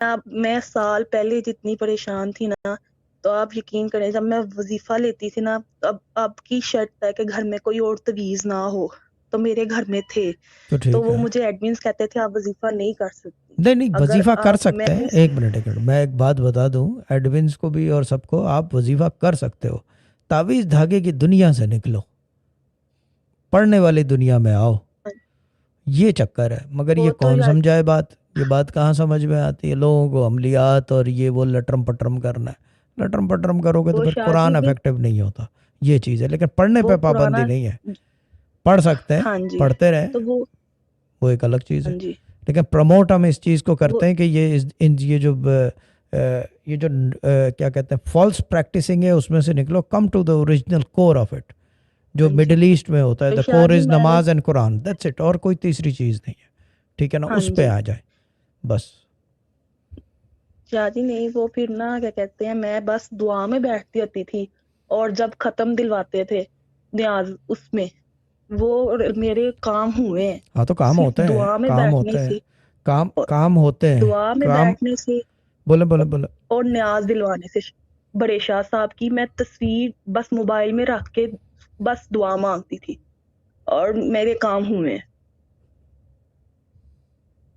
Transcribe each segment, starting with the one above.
अब मैं साल पहले जितनी परेशान थी ना, तो आप यकीन करें जब मैं वजीफा लेती थी ना, अब की शर्त है कि घर में कोई और तवीज ना हो, तो मेरे घर में थे। तो तो ठीक वो है। मुझे एडमिन्स कहते थे आप वजीफा नहीं कर सकती। नहीं नहीं, अगर वजीफा कर आप सकते हैं, मैंने एक मिनट एक मिनट, मैं एक बात बता दूं, एडविंस को भी और सबको, आप वजीफा कर सकते हो। तावीज धागे की दुनिया से निकलो, पढ़ने वाली दुनिया में आओ, ये चक्कर है। मगर ये वो तो कौन यार समझाए बात, ये बात कहाँ समझ में आती है लोगों को, अमलियात और ये वो लटरम पटरम करना है। लटरम पटरम करोगे तो वो फिर शादी कुरान भी इफेक्टिव नहीं होता, ये चीज़ है। लेकिन पढ़ने वो पे पाबंदी पुराना। नहीं है, पढ़ सकते हैं, हाँ जी। पढ़ते रहें, तो वो वो एक अलग चीज़ है। हाँ जी। लेकिन प्रमोट हम इस चीज़ को वो करते हैं कि ये ये जो क्या कहते हैं फॉल्स प्रैक्टिसिंग है, उसमें से निकलो, come to the original core of it, जो हाँ जी। मिडिल ईस्ट में होता है। तो द कोर शादी इज मैंने नमाज एंड कुरान, दैट्स इट, और कोई तीसरी चीज़ नहीं है। ठीक है ना, हाँ उस पे जी। आ जाए बस। शादी नहीं, वो फिर ना क्या कहते हैं, मैं बस दुआ में बैठती होती थी। और जब खत्म दिलवाते थे न्याज उसमें, वो मेरे काम हुए हैं हाँ तो काम सिर्फ होते हैं, दुआ में काम बैठने होते हैं, से। काम और काम होते हैं, दुआ में काम। बैठने से बोले बोले और, बोले। और न्याज दिलवाने से। बड़े शाह साहब की मैं तस्वीर बस मोबाइल में रख के बस दुआ मांगती थी, और मेरे काम हुए हैं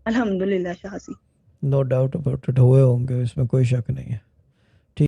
अल्हम्दुलिल्लाह Shah ji. No doubt about it, हुए होंगे, इसमें कोई शक नहीं है।